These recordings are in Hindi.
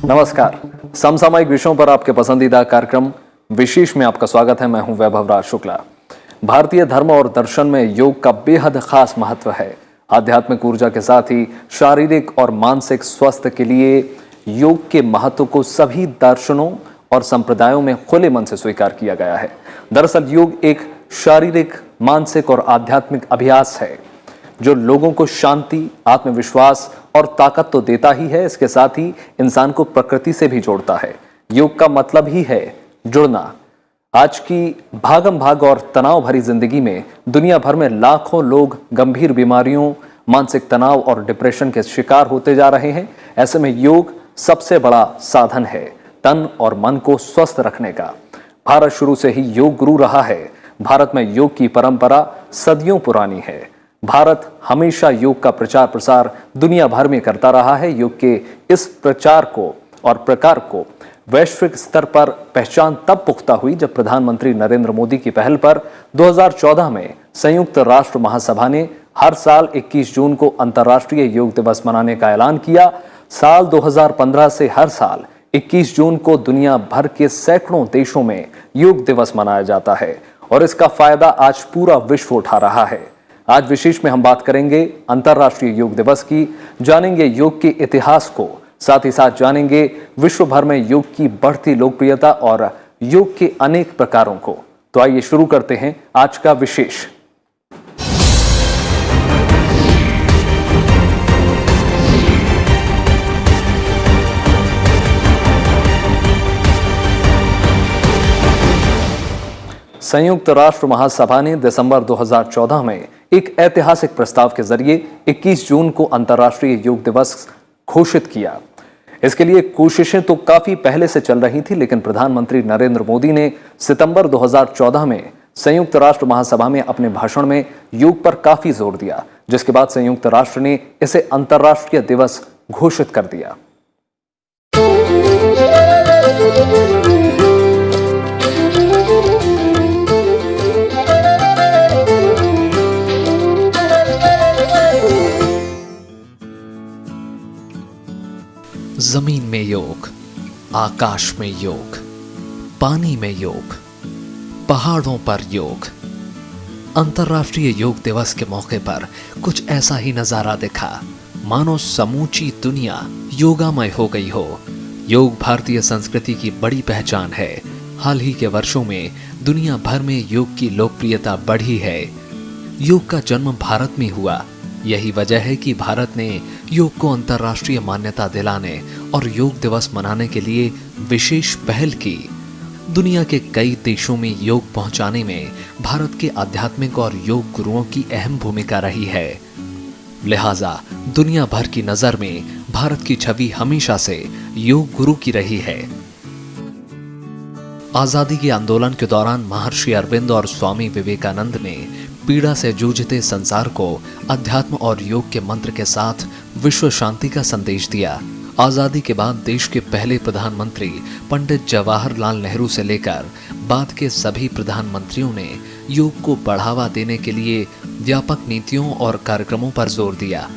नमस्कार। समसामयिक विषयों पर आपके पसंदीदा कार्यक्रम विशेष में आपका स्वागत है। मैं हूं वैभव राज शुक्ला। भारतीय धर्म और दर्शन में योग का बेहद खास महत्व है। आध्यात्मिक ऊर्जा के साथ ही शारीरिक और मानसिक स्वास्थ्य के लिए योग के महत्व को सभी दर्शनों और संप्रदायों में खुले मन से स्वीकार किया गया है। दरअसल योग एक शारीरिक, मानसिक और आध्यात्मिक अभ्यास है जो लोगों को शांति, आत्मविश्वास और ताकत तो देता ही है, इसके साथ ही इंसान को प्रकृति से भी जोड़ता है। योग का मतलब ही है जुड़ना। आज की भागम भाग और तनाव भरी जिंदगी में दुनिया भर में लाखों लोग गंभीर बीमारियों, मानसिक तनाव और डिप्रेशन के शिकार होते जा रहे हैं। ऐसे में योग सबसे बड़ा साधन है तन और मन को स्वस्थ रखने का। भारत शुरू से ही योग गुरु रहा है। भारत में योग की परंपरा सदियों पुरानी है। भारत हमेशा योग का प्रचार प्रसार दुनिया भर में करता रहा है। योग के इस प्रचार को और प्रकार को वैश्विक स्तर पर पहचान तब पुख्ता हुई जब प्रधानमंत्री नरेंद्र मोदी की पहल पर 2014 में संयुक्त राष्ट्र महासभा ने हर साल 21 जून को अंतर्राष्ट्रीय योग दिवस मनाने का ऐलान किया। साल 2015 से हर साल 21 जून को दुनिया भर के सैकड़ों देशों में योग दिवस मनाया जाता है और इसका फायदा आज पूरा विश्व उठा रहा है। आज विशेष में हम बात करेंगे अंतर्राष्ट्रीय योग दिवस की, जानेंगे योग के इतिहास को, साथ ही साथ जानेंगे विश्व भर में योग की बढ़ती लोकप्रियता और योग के अनेक प्रकारों को। तो आइए शुरू करते हैं आज का विशेष। संयुक्त राष्ट्र महासभा ने दिसंबर 2014 में एक ऐतिहासिक प्रस्ताव के जरिए 21 जून को अंतर्राष्ट्रीय योग दिवस घोषित किया। इसके लिए कोशिशें तो काफी पहले से चल रही थी, लेकिन प्रधानमंत्री नरेंद्र मोदी ने सितंबर 2014 में संयुक्त राष्ट्र महासभा में अपने भाषण में योग पर काफी जोर दिया, जिसके बाद संयुक्त राष्ट्र ने इसे अंतर्राष्ट्रीय दिवस घोषित कर दिया। जमीन में योग, आकाश में योग, पानी में योग, पहाड़ों पर योग। अंतर्राष्ट्रीय योग दिवस के मौके पर कुछ ऐसा ही नजारा दिखा, मानो समूची दुनिया योगामय हो गई हो। योग भारतीय संस्कृति की बड़ी पहचान है। हाल ही के वर्षों में दुनिया भर में योग की लोकप्रियता बढ़ी है। योग का जन्म भारत में हुआ। यही वजह है कि भारत ने योग को अंतर्राष्ट्रीय मान्यता दिलाने और योग दिवस मनाने के लिए विशेष पहल की। दुनिया के कई देशों में योग पहुंचाने में भारत के आध्यात्मिक और योग गुरुओं की अहम भूमिका रही है। लिहाजा दुनिया भर की नजर में भारत की छवि हमेशा से योग गुरु की रही है। आजादी के आंदोलन के दौरान महर्षि अरविंद और स्वामी विवेकानंद ने पीड़ा से जूझते संसार को अध्यात्म और योग के मंत्र के साथ विश्व शांति का संदेश दिया। आजादी के बाद देश के पहले प्रधानमंत्री पंडित जवाहरलाल नेहरू से लेकर बाद के सभी प्रधानमंत्रियों ने योग को बढ़ावा देने के लिए व्यापक नीतियों और कार्यक्रमों पर जोर दिया।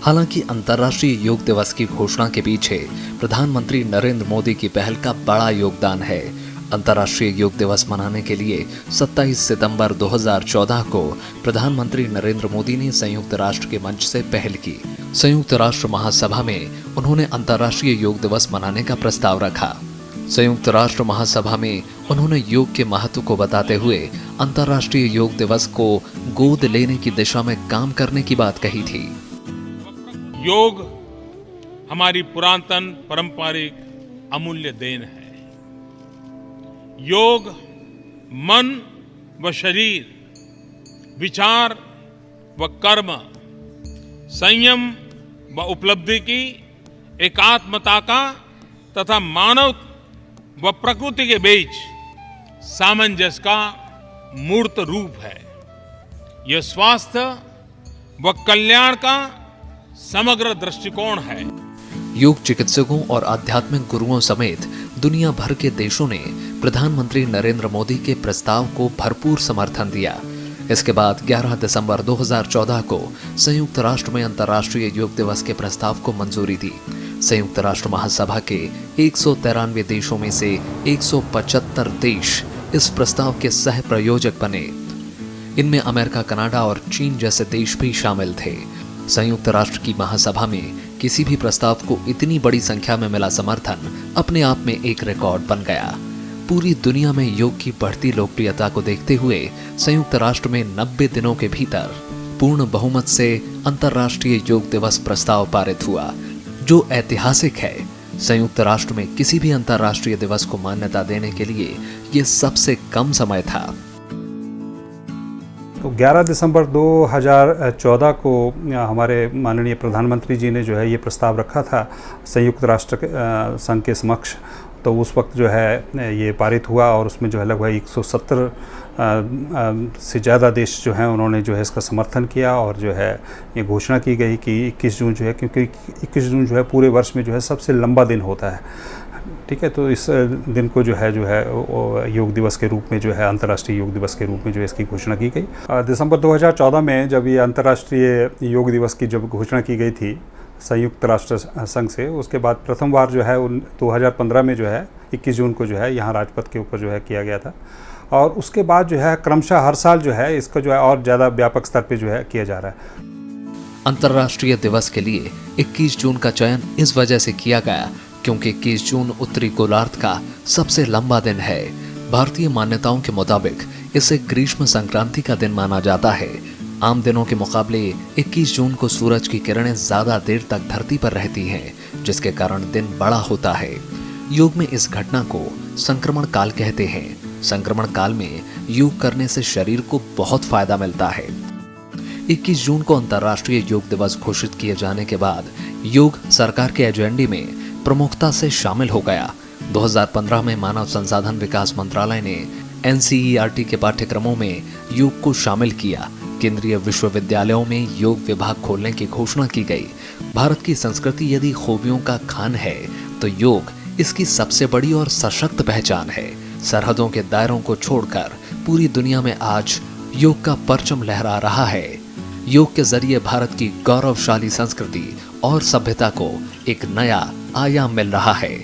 हालांकि अंतर्राष्ट्रीय योग दिवस की घोषणा के पीछे प्रधानमंत्री नरेंद्र मोदी की पहल का बड़ा योगदान है। अंतर्राष्ट्रीय योग दिवस मनाने के लिए 27 सितंबर 2014 को प्रधानमंत्री नरेंद्र मोदी ने संयुक्त राष्ट्र के मंच से पहल की। संयुक्त राष्ट्र महासभा में उन्होंने अंतर्राष्ट्रीय योग दिवस मनाने का प्रस्ताव रखा। संयुक्त राष्ट्र महासभा में उन्होंने योग के महत्व को बताते हुए अंतर्राष्ट्रीय योग दिवस को गोद लेने की दिशा में काम करने की बात कही थी। योग हमारी पुरातन पारंपरिक अमूल्य देन है। योग मन व शरीर, विचार व कर्म, संयम व उपलब्धि की एकात्मता का तथा मानव व प्रकृति के बीच सामंजस्य का मूर्त रूप है। यह स्वास्थ्य व कल्याण का समग्र दृष्टिकोण है। योग चिकित्सकों और आध्यात्मिक गुरुओं समेत दुनिया भर के देशों ने प्रधानमंत्री नरेंद्र मोदी के प्रस्ताव को भरपूर समर्थन दिया। इसके बाद 11 दिसंबर 2014 को संयुक्त राष्ट्र में अंतर्राष्ट्रीय योग दिवस के प्रस्ताव को मंजूरी दी। संयुक्त राष्ट्र महासभा के 193 देशों में से 175 देश इस प्रस्ताव के सह प्रयोजक बने। इनमें अमेरिका, कनाडा और चीन जैसे देश भी शामिल थे। संयुक्त राष्ट्र की महासभा में किसी भी प्रस्ताव को इतनी बड़ी संख्या में मिला समर्थन अपने आप में एक रिकॉर्ड बन गया। पूरी दुनिया में योग की बढ़ती लोकप्रियता को देखते हुए संयुक्त राष्ट्र में 90 दिनों के भीतर पूर्ण बहुमत से अंतर्राष्ट्रीय योग दिवस प्रस्ताव पारित हुआ, जो ऐतिहासिक है। संयुक्त राष्ट्र में किसी भी अंतर्राष्ट्रीय दिवस को मान्यता देने के लिए यह सबसे कम समय था। तो 11 दिसंबर 2014 को हमारे माननीय प्रधानमंत्री जी ने जो है ये प्रस्ताव रखा था संयुक्त राष्ट्र संघ के समक्ष। तो उस वक्त जो है ये पारित हुआ और उसमें जो है लगभग 170 से ज़्यादा देश जो हैं उन्होंने जो है इसका समर्थन किया और जो है ये घोषणा की गई कि 21 जून जो है, क्योंकि 21 जून जो है पूरे वर्ष में जो है सबसे लंबा दिन होता है, ठीक है। तो इस दिन को जो है योग दिवस के रूप में जो है अंतर्राष्ट्रीय योग दिवस के रूप में जो है इसकी घोषणा की गई। दिसंबर 2014 में जब ये अंतर्राष्ट्रीय योग दिवस की जब घोषणा की गई थी संयुक्त राष्ट्र संघ से, उसके बाद प्रथम बार जो है 2015 में जो है 21 जून को जो है यहाँ राजपथ के ऊपर जो है किया गया था। और उसके बाद जो है क्रमशः हर साल जो है इसका जो है और ज़्यादा व्यापक स्तर पे जो है किया जा रहा है। अंतर्राष्ट्रीय दिवस के लिए 21 जून का चयन इस वजह से किया गया क्योंकि 21 जून उत्तरी गोलार्ध का सबसे लंबा दिन है। भारतीय मान्यताओं के मुताबिक इसे ग्रीष्म संक्रांति का दिन माना जाता है। आम दिनों के मुकाबले 21 जून को सूरज की किरणें ज्यादा देर तक धरती पर रहती हैं, जिसके कारण दिन बड़ा होता है। योग में इस घटना को संक्रमण काल कहते हैं। संक्रमण काल में योग करने से शरीर को बहुत फायदा मिलता है। 21 जून को अंतर्राष्ट्रीय योग दिवस घोषित किए जाने के बाद योग सरकार के एजेंडे में प्रमुखता से शामिल हो गया। 2015 में मानव संसाधन विकास मंत्रालय ने NCERT के पाठ्यक्रमों में योग को शामिल किया। केंद्रीय विश्वविद्यालयों में योग विभाग खोलने की घोषणा की गई। भारत की संस्कृति यदि खूबियों का खान है तो योग इसकी सबसे बड़ी और सशक्त पहचान है। सरहदों के दायरों को छोड़कर पूरी दुनिया में आज योग का परचम लहरा रहा है। योग के जरिए भारत की गौरवशाली संस्कृति और सभ्यता को एक नया आयाम मिल रहा है।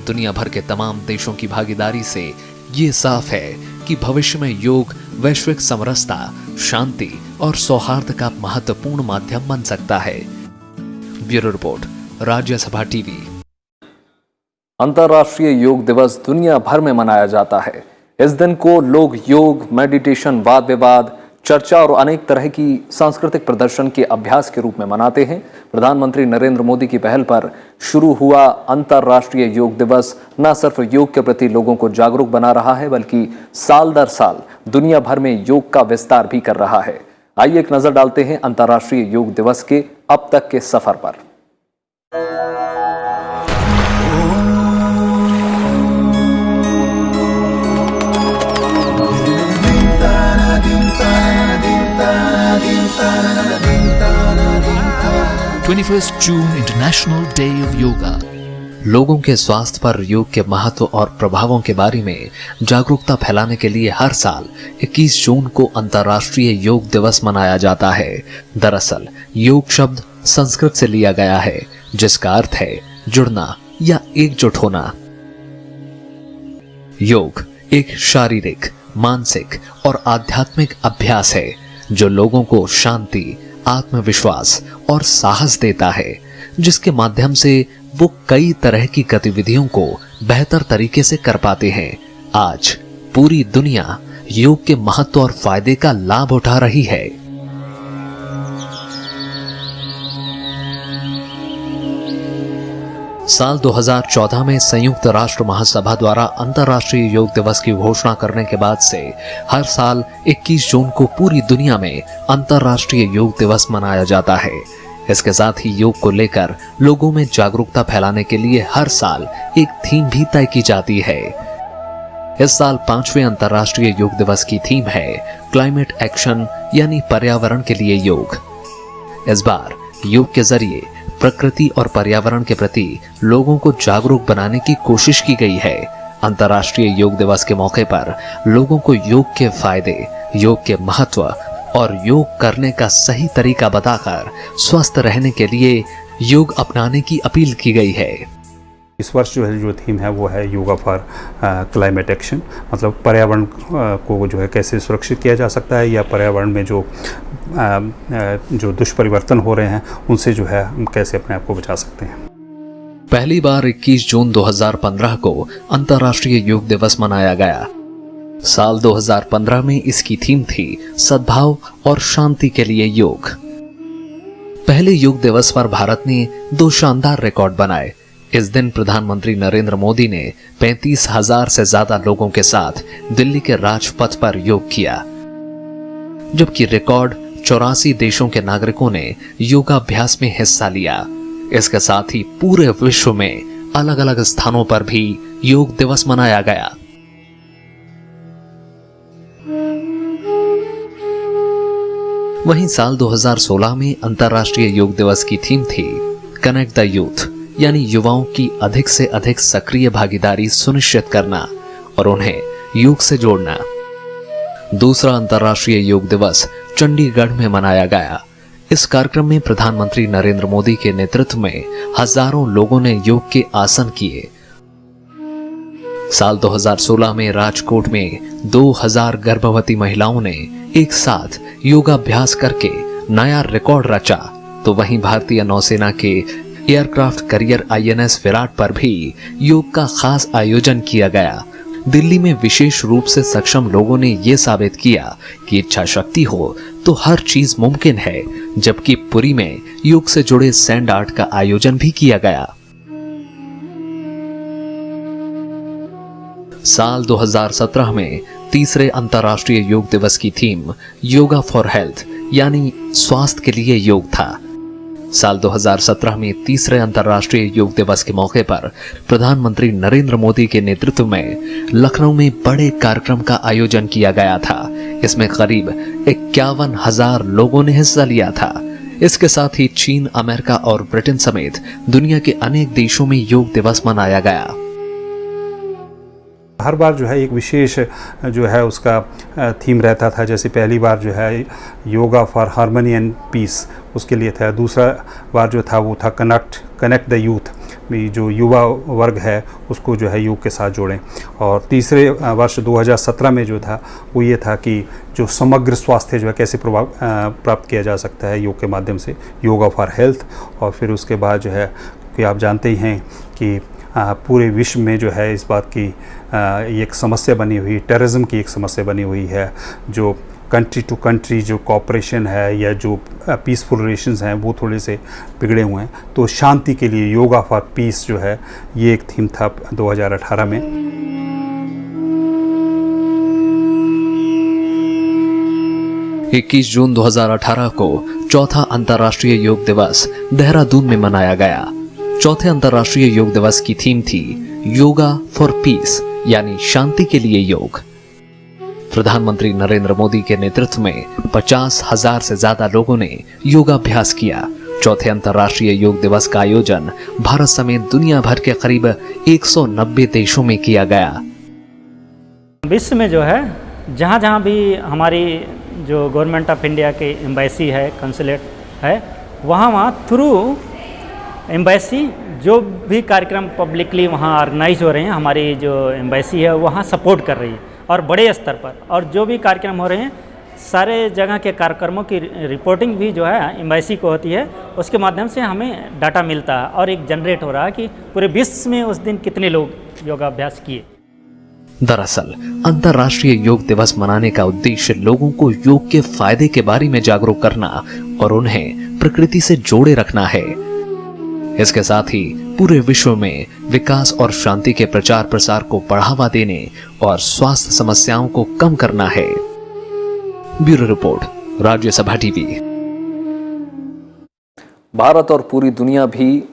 दुनिया भर के तमाम देशों की भागीदारी से ये साफ है कि भविष्य में योग वैश्विक समरसता, शांति और सौहार्द का महत्वपूर्ण माध्यम बन सकता है। Bureau report, Rajya Sabha TV. अंतर्राष्ट्रीय योग दिवस दुनिया भर में मनाया जाता है। इस दिन को लोग योग, मेडिटेशन, वाद विवाद, चर्चा और अनेक तरह की सांस्कृतिक प्रदर्शन के अभ्यास के रूप में मनाते हैं। प्रधानमंत्री नरेंद्र मोदी की पहल पर शुरू हुआ अंतर्राष्ट्रीय योग दिवस न सिर्फ योग के प्रति लोगों को जागरूक बना रहा है, बल्कि साल दर साल दुनिया भर में योग का विस्तार भी कर रहा है। आइए एक नजर डालते हैं अंतर्राष्ट्रीय योग दिवस के अब तक के सफर पर। जून इंटरनेशनल डे ऑफ योगा। लोगों के स्वास्थ्य पर योग के महत्व और प्रभावों के बारे में जागरूकता फैलाने के लिए हर साल 21 जून को अंतर्राष्ट्रीय योग दिवस मनाया जाता है। दरअसल योग शब्द संस्कृत से लिया गया है, जिसका अर्थ है जुड़ना या एकजुट होना। योग एक शारीरिक, मानसिक और आध्यात्मिक अभ्यास है जो लोगों को शांति, आत्मविश्वास और साहस देता है, जिसके माध्यम से वो कई तरह की गतिविधियों को बेहतर तरीके से कर पाते हैं। आज पूरी दुनिया योग के महत्व और फायदे का लाभ उठा रही है। साल 2014 में संयुक्त राष्ट्र महासभा द्वारा अंतर्राष्ट्रीय योग दिवस की घोषणा करने के बाद से हर साल 21 जून को पूरी दुनिया में अंतर्राष्ट्रीय योग दिवस मनाया जाता है। इसके साथ ही योग को लेकर लोगों में जागरूकता फैलाने के लिए हर साल एक थीम भी तय की जाती है। इस साल 5वें अंतर्राष्ट्रीय योग दिवस की थीम है क्लाइमेट एक्शन, यानी पर्यावरण के लिए योग। इस बार योग के जरिए प्रकृति और पर्यावरण के प्रति लोगों को जागरूक बनाने की कोशिश की गई है। अंतर्राष्ट्रीय योग दिवस के मौके पर लोगों को योग के फायदे, योग के महत्व और योग करने का सही तरीका बताकर स्वस्थ रहने के लिए योग अपनाने की अपील की गई है। इस वर्ष जो थीम है वो है योगा फॉर क्लाइमेट एक्शन, मतलब पर्यावरण को जो है कैसे सुरक्षित किया जा सकता है, या पर्यावरण में जो दुष्परिवर्तन हो रहे हैं उनसे जो है हम कैसे अपने आप को बचा सकते हैं। पहली बार 21 जून 2015 को अंतर्राष्ट्रीय योग दिवस मनाया गया। साल 2015 में इसकी थीम थी सद्भाव और शांति के लिए योग। पहले योग दिवस पर भारत ने 2 शानदार रिकॉर्ड बनाए। इस दिन प्रधानमंत्री नरेंद्र मोदी ने 35,000 से ज्यादा लोगों के साथ दिल्ली के राजपथ पर योग किया, जबकि रिकॉर्ड 84 देशों के नागरिकों ने योगाभ्यास में हिस्सा लिया। इसके साथ ही पूरे विश्व में अलग अलग स्थानों पर भी योग दिवस मनाया गया। वहीं साल 2016 में अंतर्राष्ट्रीय योग दिवस की थीम थी कनेक्ट द यूथ, यानी युवाओं की अधिक से अधिक सक्रिय भागीदारी सुनिश्चित करना और उन्हें योग से जोड़ना। दूसरा अंतर्राष्ट्रीय योग दिवस चंडीगढ़ में मनाया गया। इस कार्यक्रम में प्रधानमंत्री नरेंद्र मोदी के नेतृत्व में हजारों लोगों ने योग के आसन किए। साल 2016 में राजकोट में 2000 गर्भवती महिलाओं ने एक साथ योगाभ्यास करके नया रिकॉर्ड रचा। तो वहीं भारतीय नौसेना के एयरक्राफ्ट करियर INS विराट पर भी योग का खास आयोजन किया गया। दिल्ली में विशेष रूप से सक्षम लोगों ने यह साबित किया कि इच्छा शक्ति हो तो हर चीज मुमकिन है, जबकि पुरी में योग से जुड़े सैंड आर्ट का आयोजन भी किया गया। साल 2017 में तीसरे अंतर्राष्ट्रीय योग दिवस की थीम योगा फॉर हेल्थ, यानी स्वास्थ्य के लिए योग था। साल 2017 में तीसरे अंतर्राष्ट्रीय योग दिवस के मौके पर प्रधानमंत्री नरेंद्र मोदी के नेतृत्व में लखनऊ में बड़े कार्यक्रम का आयोजन किया गया था। इसमें करीब 51,000 लोगों ने हिस्सा लिया था। इसके साथ ही चीन, अमेरिका और ब्रिटेन समेत दुनिया के अनेक देशों में योग दिवस मनाया गया। हर बार जो है एक विशेष जो है उसका थीम रहता था। जैसे पहली बार जो है yoga for harmony and peace, उसके लिए था। दूसरा बार जो था वो था कनेक्ट द यूथ, जो युवा वर्ग है उसको जो है योग के साथ जोड़ें। और तीसरे वर्ष 2017 में जो था वो ये था कि जो समग्र स्वास्थ्य जो है कैसे प्राप्त किया जा सकता है योग के माध्यम से, योगा फॉर हेल्थ। और फिर उसके बाद जो है कि आप जानते ही हैं कि पूरे विश्व में जो है इस बात की एक समस्या बनी हुई, टेररिज्म की एक समस्या बनी हुई है। जो कंट्री टू कंट्री जो कॉपरेशन है या जो पीसफुल रिलेशंस हैं वो थोड़े से बिगड़े हुए हैं। तो शांति के लिए योगा फॉर पीस जो है ये एक थीम था 2018 में। इक्कीस जून 2018 को चौथा अंतर्राष्ट्रीय योग दिवस देहरादून में मनाया गया। चौथे अंतर्राष्ट्रीय योग दिवस की थीम थी योगा फॉर पीस, यानी शांति के लिए योग। प्रधानमंत्री नरेंद्र मोदी के नेतृत्व में 50,000 से ज्यादा लोगों ने योगाभ्यास किया। चौथे अंतर्राष्ट्रीय योग दिवस का आयोजन भारत समेत दुनिया भर के करीब 190 देशों में किया गया। विश्व में जो है जहाँ जहाँ भी हमारी जो गवर्नमेंट ऑफ इंडिया के एम्बेसी है, कंसुलेट है, वहाँ थ्रू एम्बेसी जो भी कार्यक्रम पब्लिकली वहाँ ऑर्गेनाइज हो रहे हैं, हमारी जो एम्बेसी है वहाँ सपोर्ट कर रही है और बड़े स्तर पर। और जो भी कार्यक्रम हो रहे हैं सारे जगह के कार्यक्रमों की रिपोर्टिंग भी जो है एम्बेसी को होती है। उसके माध्यम से हमें डाटा मिलता है और एक जनरेट हो रहा है कि पूरे विश्व में उस दिन कितने लोग योगाभ्यास किए। दरअसल अंतर्राष्ट्रीय योग दिवस मनाने का उद्देश्य लोगों को योग के फायदे के बारे में जागरूक करना और उन्हें प्रकृति से जोड़े रखना है। इसके साथ ही पूरे विश्व में विकास और शांति के प्रचार प्रसार को बढ़ावा देने और स्वास्थ्य समस्याओं को कम करना है। Bureau report, Rajya Sabha TV. Bharat और पूरी दुनिया भी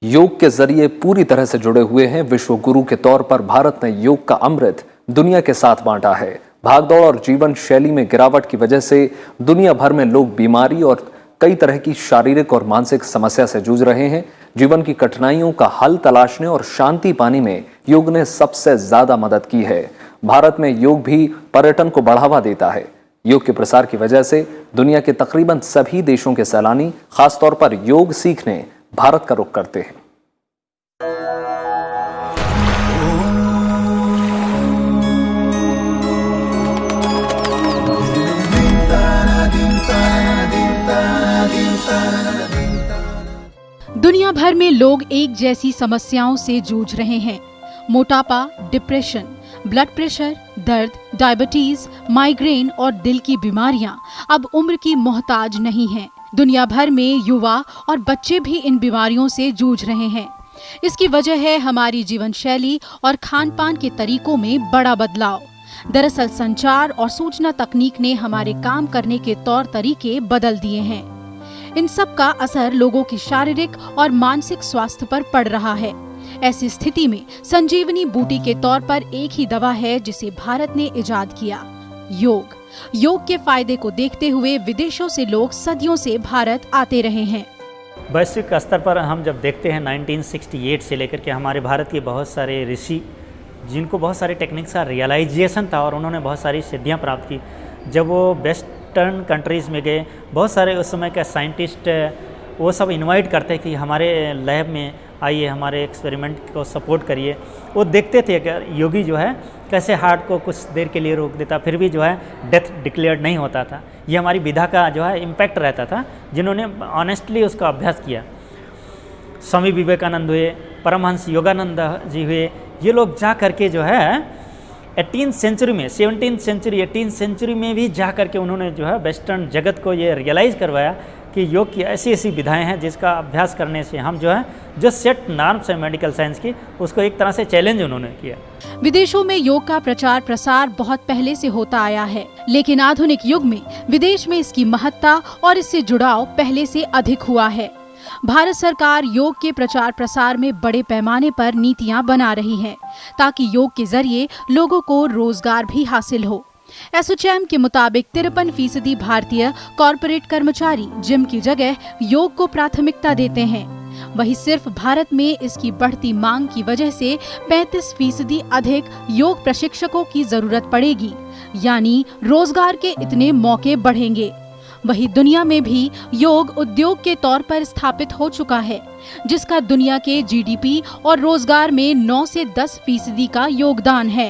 योग के जरिए पूरी तरह से जुड़े हुए हैं। विश्व गुरु के तौर पर भारत ने योग का अमृत दुनिया के साथ बांटा है। भागदौड़ और जीवन शैली में गिरावट की वजह से दुनिया भर में लोग बीमारी और कई तरह की शारीरिक और मानसिक समस्या से जूझ रहे हैं। जीवन की कठिनाइयों का हल तलाशने और शांति पाने में योग ने सबसे ज्यादा मदद की है। भारत में योग भी पर्यटन को बढ़ावा देता है। योग के प्रसार की वजह से दुनिया के तकरीबन सभी देशों के सैलानी खासतौर पर योग सीखने भारत का रुख करते हैं। दुनिया भर में लोग एक जैसी समस्याओं से जूझ रहे हैं। मोटापा, डिप्रेशन, ब्लड प्रेशर, दर्द, डायबिटीज, माइग्रेन और दिल की बीमारियां अब उम्र की मोहताज नहीं हैं। दुनिया भर में युवा और बच्चे भी इन बीमारियों से जूझ रहे हैं। इसकी वजह है हमारी जीवन शैली और खान पान के तरीकों में बड़ा बदलाव। दरअसल संचार और सूचना तकनीक ने हमारे काम करने के तौर तरीके बदल दिए हैं। इन सब का असर लोगों की शारीरिक और मानसिक स्वास्थ्य पर पड़ रहा है। ऐसी स्थिति में संजीवनी बूटी के तौर पर एक ही दवा है जिसे भारत ने इजाद किया, योग। योग के फायदे को देखते हुए विदेशों से लोग सदियों से भारत आते रहे हैं। वैश्विक स्तर पर हम जब देखते हैं 1968 से लेकर के हमारे भारत के बहुत सारे ऋषि, जिनको बहुत सारे टेक्निक्स का रियलाइजेशन था और उन्होंने बहुत सारी सिद्धियां प्राप्त की, जब वो वेस्टर्न कंट्रीज़ में गए, बहुत सारे उस समय के साइंटिस्ट वो सब इनवाइट करते कि हमारे लैब में आइए, हमारे एक्सपेरिमेंट को सपोर्ट करिए। वो देखते थे कि योगी जो है कैसे हार्ट को कुछ देर के लिए रोक देता, फिर भी जो है डेथ डिक्लेयर्ड नहीं होता था। ये हमारी विधा का जो है इम्पैक्ट रहता था, जिन्होंने ऑनेस्टली उसका अभ्यास किया। स्वामी विवेकानंद हुए, परमहंस योगानंद जी हुए, ये लोग जा करके जो है 18th सेंचुरी में, 17th सेंचुरी 18th सेंचुरी में भी जा करके उन्होंने जो है वेस्टर्न जगत को ये रियलाइज़ करवाया कि योग की ऐसी ऐसी विधाएं हैं जिसका अभ्यास करने से हम जो है जो सेट नॉर्म्स है मेडिकल साइंस की, उसको एक तरह से चैलेंज उन्होंने किया। विदेशों में योग का प्रचार प्रसार बहुत पहले से होता आया है, लेकिन आधुनिक युग में विदेश में इसकी महत्ता और इससे जुड़ाव पहले से अधिक हुआ है। भारत सरकार योग के प्रचार प्रसार में बड़े पैमाने पर नीतियां बना रही है ताकि योग के जरिए लोगों को रोजगार भी हासिल हो। एसोचैम के मुताबिक 53% भारतीय कॉरपोरेट कर्मचारी जिम की जगह योग को प्राथमिकता देते हैं। वहीं सिर्फ भारत में इसकी बढ़ती मांग की वजह से 35% अधिक योग प्रशिक्षकों की जरूरत पड़ेगी, यानी रोजगार के इतने मौके बढ़ेंगे। वहीं दुनिया में भी योग उद्योग के तौर पर स्थापित हो चुका है, जिसका दुनिया के जीडीपी और रोजगार में 9 से 10% का योगदान है।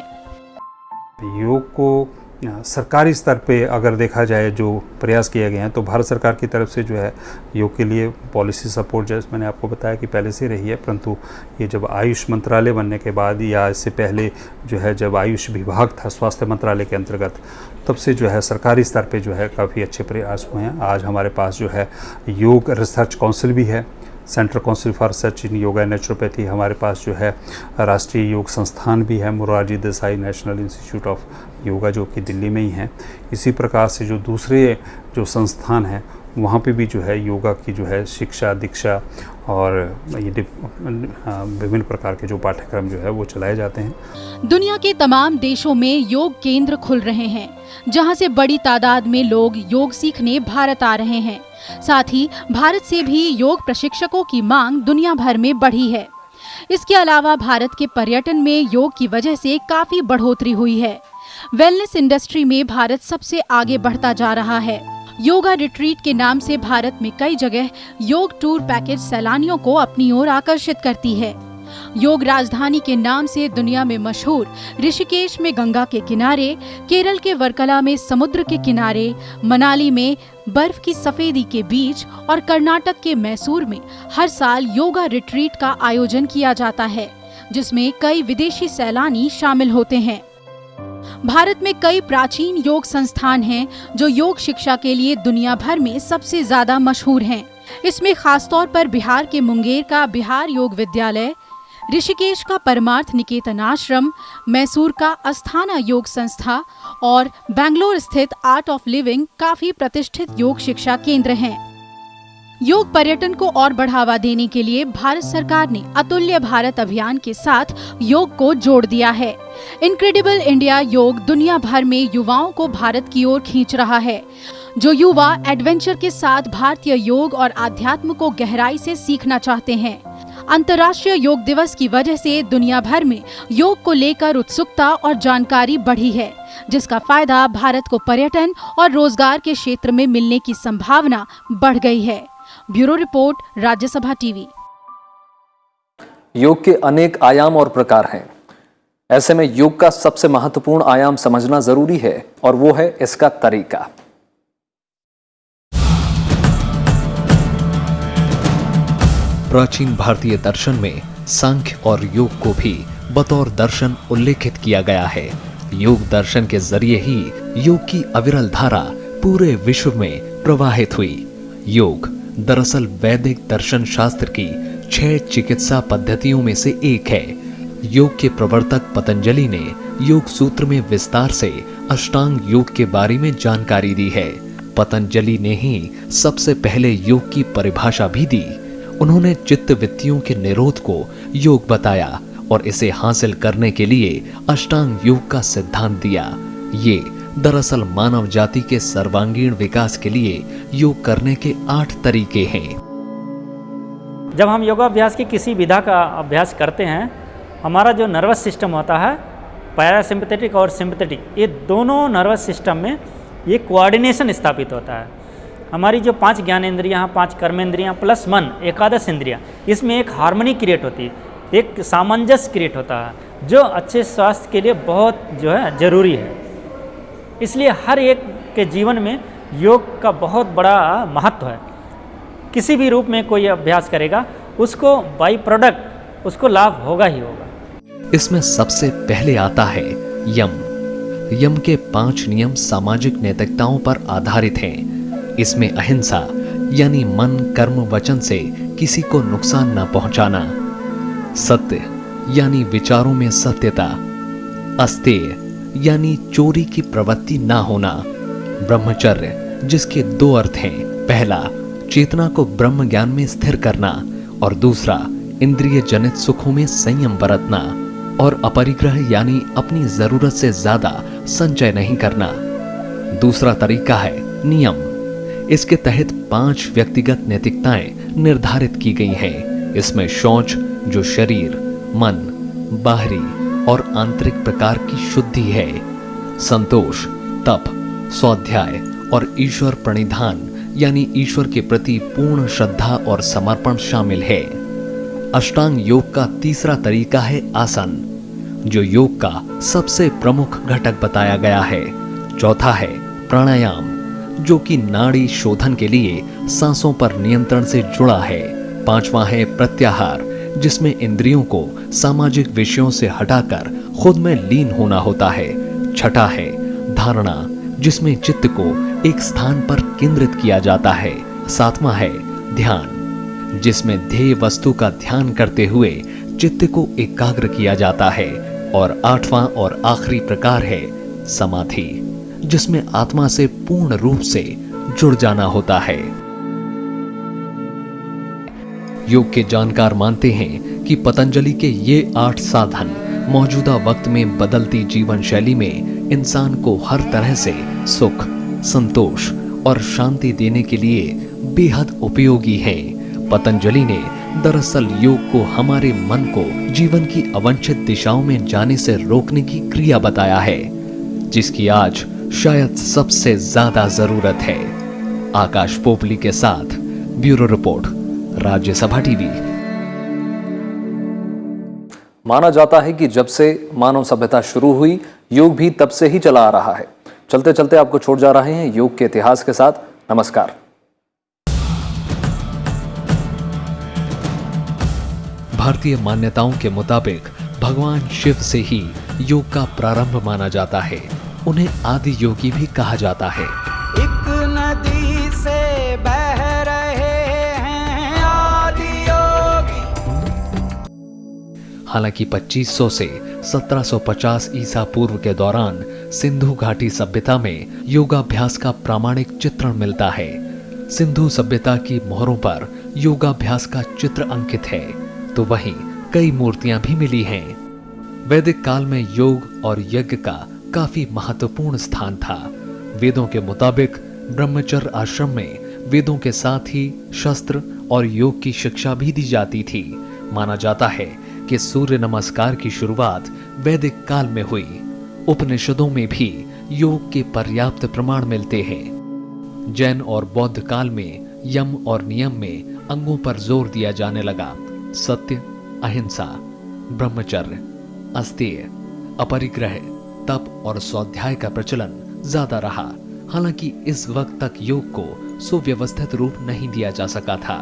योग को सरकारी स्तर पे अगर देखा जाए जो प्रयास किए गए हैं, तो भारत सरकार की तरफ से जो है योग के लिए पॉलिसी सपोर्ट, जैसे मैंने आपको बताया कि पहले से रही है, परंतु ये जब आयुष मंत्रालय बनने के बाद या इससे पहले जो है जब आयुष विभाग था स्वास्थ्य मंत्रालय के अंतर्गत, तब से जो है सरकारी स्तर पे जो है काफ़ी अच्छे प्रयास हुए हैं। आज हमारे पास जो है योग रिसर्च काउंसिल भी है, central council for research in yoga and naturopathy. हमारे पास जो है राष्ट्रीय योग संस्थान भी है, Morarji Desai national institute of yoga, जो कि दिल्ली में ही है। इसी प्रकार से जो दूसरे जो संस्थान हैं वहाँ पे भी जो है योगा की जो है शिक्षा दीक्षा और ये विभिन्न प्रकार के जो पाठ्यक्रम जो है वो चलाए जाते हैं। दुनिया के तमाम देशों में योग केंद्र खुल रहे हैं, जहां से बड़ी तादाद में लोग योग सीखने भारत आ रहे हैं। साथ ही भारत से भी योग प्रशिक्षकों की मांग दुनिया भर में बढ़ी है। इसके अलावा भारत के पर्यटन में योग की वजह से काफी बढ़ोतरी हुई है। वेलनेस इंडस्ट्री में भारत सबसे आगे बढ़ता जा रहा है। योगा रिट्रीट के नाम से भारत में कई जगह योग टूर पैकेज सैलानियों को अपनी ओर आकर्षित करती है। योग राजधानी के नाम से दुनिया में मशहूर ऋषिकेश में गंगा के किनारे, केरल के वर्कला में समुद्र के किनारे, मनाली में बर्फ की सफेदी के बीच और कर्नाटक के मैसूर में हर साल योगा रिट्रीट का आयोजन किया जाता है, जिसमें कई विदेशी सैलानी शामिल होते हैं। भारत में कई प्राचीन योग संस्थान हैं जो योग शिक्षा के लिए दुनिया भर में सबसे ज्यादा मशहूर हैं। इसमें खासतौर पर बिहार के मुंगेर का बिहार योग विद्यालय, ऋषिकेश का परमार्थ निकेतन आश्रम, मैसूर का अस्थाना योग संस्था और बेंगलोर स्थित आर्ट ऑफ लिविंग काफी प्रतिष्ठित योग शिक्षा केंद्र हैं। योग पर्यटन को और बढ़ावा देने के लिए भारत सरकार ने अतुल्य भारत अभियान के साथ योग को जोड़ दिया है। इनक्रेडिबल इंडिया योग दुनिया भर में युवाओं को भारत की ओर खींच रहा है। जो युवा एडवेंचर के साथ भारतीय योग और आध्यात्म को गहराई से सीखना चाहते हैं। अंतर्राष्ट्रीय योग दिवस की वजह से दुनिया भर में योग को लेकर उत्सुकता और जानकारी बढ़ी है, जिसका फायदा भारत को पर्यटन और रोजगार के क्षेत्र में मिलने की संभावना बढ़ गई है। Bureau report, Rajya Sabha TV. योग के अनेक आयाम और प्रकार हैं। ऐसे में योग का सबसे महत्वपूर्ण आयाम समझना जरूरी है और वो है इसका तरीका। प्राचीन भारतीय दर्शन में सांख्य और योग को भी बतौर दर्शन उल्लेखित किया गया है। योग दर्शन के जरिए ही योग की अविरल धारा पूरे विश्व में प्रवाहित हुई। योग दरअसल वैदिक दर्शन शास्त्र की 6 चिकित्सा पद्धतियों में से एक है। योग के प्रवर्तक पतंजलि ने योग सूत्र में विस्तार से अष्टांग योग के बारे में जानकारी दी है। पतंजलि ने ही सबसे पहले योग की परिभाषा भी दी। उन्होंने चित्त वृत्तियों के निरोध को योग बताया और इसे हासिल करने के लिए अष्टांग योग का सिद्धांत दिया। ये दरअसल मानव जाति के सर्वांगीण विकास के लिए योग करने के 8 तरीके हैं। जब हम योगाभ्यास की किसी विधा का अभ्यास करते हैं, हमारा जो नर्वस सिस्टम होता है, पैरासिम्पथेटिक और सिम्पथेटिक, ये दोनों नर्वस सिस्टम में ये कोऑर्डिनेशन स्थापित होता है। हमारी जो 5 ज्ञानेंद्रियाँ, 5 कर्मेंद्रियाँ प्लस मन, एकादश इंद्रियाँ, इसमें एक हार्मनी क्रिएट होती है, एक सामंजस्य क्रिएट होता है, जो अच्छे स्वास्थ्य के लिए बहुत जो है जरूरी है। इसलिए हर एक के जीवन में योग का बहुत बड़ा महत्व है। किसी भी रूप में कोई अभ्यास करेगा, उसको बाई प्रोडक्ट उसको लाभ होगा ही होगा। इसमें सबसे पहले आता है यम। यम के 5 नियम सामाजिक नैतिकताओं पर आधारित हैं। इसमें अहिंसा यानी मन, कर्म, वचन से किसी को नुकसान न पहुंचाना, सत्य यानी विचारों में सत्यता, अस्तेय यानी चोरी की प्रवृत्ति ना होना, ब्रह्मचर्य जिसके 2 अर्थ हैं। पहला, चेतना को ब्रह्म ज्ञान में स्थिर करना और दूसरा, इंद्रिय जनित सुखों में संयम बरतना, और अपरिग्रह यानी अपनी जरूरत से ज्यादा संचय नहीं करना। दूसरा तरीका है नियम। इसके तहत 5 व्यक्तिगत नैतिकताएं निर्धारित की गई हैं। इसमें शौच जो शरीर, मन, बाहरी और आंतरिक प्रकार की शुद्धि है, संतोष, तप, स्वाध्याय और ईश्वर प्रणिधान यानी ईश्वर के प्रति पूर्ण श्रद्धा और समर्पण शामिल है। अष्टांग योग का तीसरा तरीका है आसन, जो योग का सबसे प्रमुख घटक बताया गया है। चौथा है प्राणायाम, जो कि नाड़ी शोधन के लिए सांसों पर नियंत्रण से जुड़ा है। पांचवा है प्रत्याहार, जिसमें इंद्रियों को सामाजिक विषयों से हटाकर खुद में लीन होना होता है। छठा है धारणा, जिसमें चित्त को एक स्थान पर केंद्रित किया जाता है। सातवां है ध्यान, जिसमें ध्येय वस्तु का ध्यान करते हुए चित्त को एकाग्र किया जाता है। और 8वां और आखिरी प्रकार है समाधि, जिसमें आत्मा से पूर्ण रूप से जुड़ जाना होता है। योग के जानकार मानते हैं कि पतंजलि के ये 8 साधन मौजूदा वक्त में बदलती जीवन शैली में इंसान को हर तरह से सुख, संतोष और शांति देने के लिए बेहद उपयोगी हैं। पतंजलि ने दरअसल योग को हमारे मन को जीवन की अवांछित दिशाओं में जाने से रोकने की क्रिया बताया है, जिसकी आज शायद सबसे ज्यादा जरूरत है। आकाश पोपली के साथ ब्यूरो रिपोर्ट, राज्यसभा टीवी। माना जाता है कि जब से मानव सभ्यता शुरू हुई, योग भी तब से ही चला आ रहा है। चलते चलते आपको छोड़ जा रहे हैं योग के इतिहास के साथ। नमस्कार। भारतीय मान्यताओं के मुताबिक भगवान शिव से ही योग का प्रारंभ माना जाता है। उन्हें आदि योगी भी कहा जाता है। एक नदी से बह रहे हैं आदि योगी। हालांकि 2500 से 1750 ईसा पूर्व के दौरान सिंधु घाटी सभ्यता में योगाभ्यास का प्रामाणिक चित्रण मिलता है। सिंधु सभ्यता की मोहरों पर योगाभ्यास का चित्र अंकित है, तो वहीं कई मूर्तियां भी मिली हैं। वैदिक काल में योग और यज्ञ का काफी महत्वपूर्ण स्थान था। वेदों के मुताबिक ब्रह्मचर्य आश्रम में वेदों के साथ ही शस्त्र और योग की शिक्षा भी दी जाती थी। माना जाता है कि सूर्य नमस्कार की शुरुआत वैदिक काल में हुई। उपनिषदों में भी योग के पर्याप्त प्रमाण मिलते हैं। जैन और बौद्ध काल में यम और नियम में अंगों पर जोर दिया जाने लगा। सत्य, अहिंसा, ब्रह्मचर्य, अस्तेय, अपरिग्रह, तप और स्वाध्याय का प्रचलन ज्यादा रहा। हालांकि इस वक्त तक योग को सुव्यवस्थित रूप नहीं दिया जा सका था।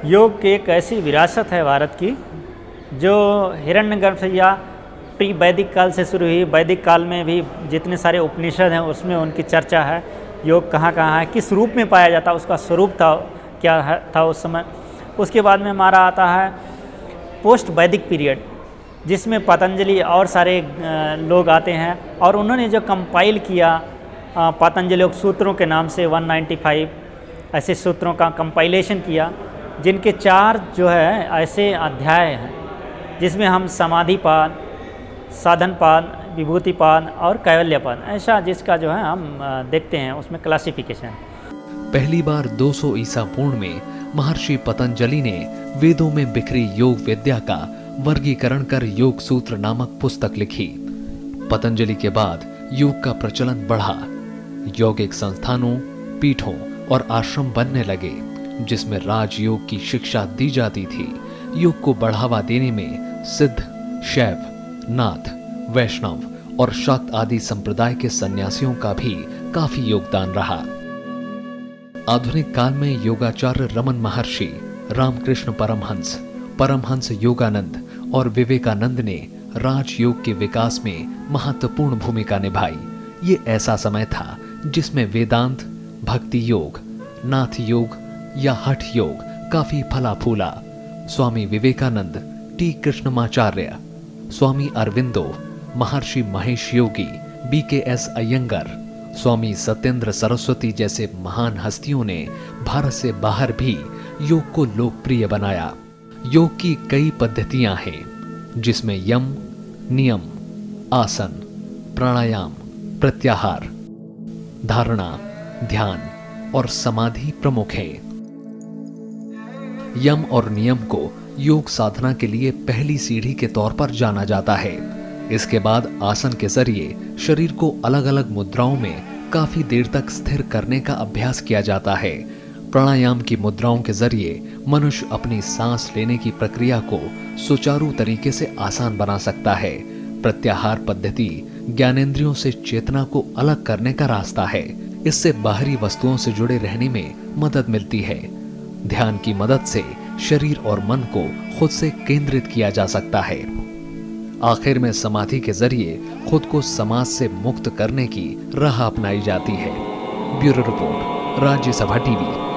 योग की एक ऐसी विरासत है भारत की जो हिरण्यगर्भ से या प्री वैदिक काल से शुरू हुई। वैदिक काल में भी जितने सारे उपनिषद हैं उसमें उनकी चर्चा है। योग कहाँ कहाँ है, किस रूप में पाया जाता, उसका स्वरूप था क्या था उस समय। उसके बाद में हमारा आता है पोस्ट वैदिक पीरियड, जिसमें पतंजलि और सारे लोग आते हैं और उन्होंने जो कंपाइल किया पतंजलि योग सूत्रों के नाम से 195 ऐसे सूत्रों का कंपाइलेशन किया, जिनके 4 जो है ऐसे अध्याय हैं जिसमें हम समाधिपाद, साधनपाद, विभूतिपाद और कैवल्यपाद ऐसा जिसका जो है हम देखते हैं उसमें क्लासिफिकेशन। पहली बार 200 ईसा पूर्व में महर्षि पतंजलि ने वेदों में बिखरी योग विद्या का वर्गीकरण कर योग सूत्र नामक पुस्तक लिखी। पतंजलि के बाद योग का प्रचलन बढ़ा। यौगिक संस्थानों, पीठों और आश्रम बनने लगे जिसमें राजयोग की शिक्षा दी जाती थी। योग को बढ़ावा देने में सिद्ध, शैव, नाथ, वैष्णव और शाक्त आदि संप्रदाय के सन्यासियों का भी काफी योगदान रहा। आधुनिक काल में योगाचार्य रमन महर्षि, रामकृष्ण परमहंस, परमहंस योगानंद और विवेकानंद ने राजयोग के विकास में महत्वपूर्ण भूमिका निभाई। ये ऐसा समय था जिसमें वेदांत, भक्ति योग, नाथ योग या हठ योग काफी फला फूला। स्वामी विवेकानंद, टी कृष्णमाचार्य, स्वामी अरविंदो, महर्षि महेश योगी, BKS अयंगर, स्वामी सत्येंद्र सरस्वती जैसे महान हस्तियों ने भारत से बाहर भी योग को लोकप्रिय बनाया। योग की कई पद्धतियां हैं जिसमें यम, नियम, आसन, प्राणायाम, प्रत्याहार, धारणा, ध्यान और समाधि प्रमुख है। यम और नियम को योग साधना के लिए पहली सीढ़ी के तौर पर जाना जाता है। इसके बाद आसन के जरिए शरीर को अलग अलग मुद्राओं में काफी देर तक स्थिर करने का अभ्यास किया जाता है। प्राणायाम की मुद्राओं के जरिए मनुष्य अपनी सांस लेने की प्रक्रिया को सुचारू तरीके से आसान बना सकता है। प्रत्याहार पद्धति ज्ञानेंद्रियों से चेतना को अलग करने का रास्ता है। इससे बाहरी वस्तुओं से जुड़े रहने में मदद मिलती है। ध्यान की मदद से शरीर और मन को खुद से केंद्रित किया जा सकता है। आखिर में समाधि के जरिए खुद को समाज से मुक्त करने की राह अपनाई जाती है। Bureau report, Rajya Sabha TV.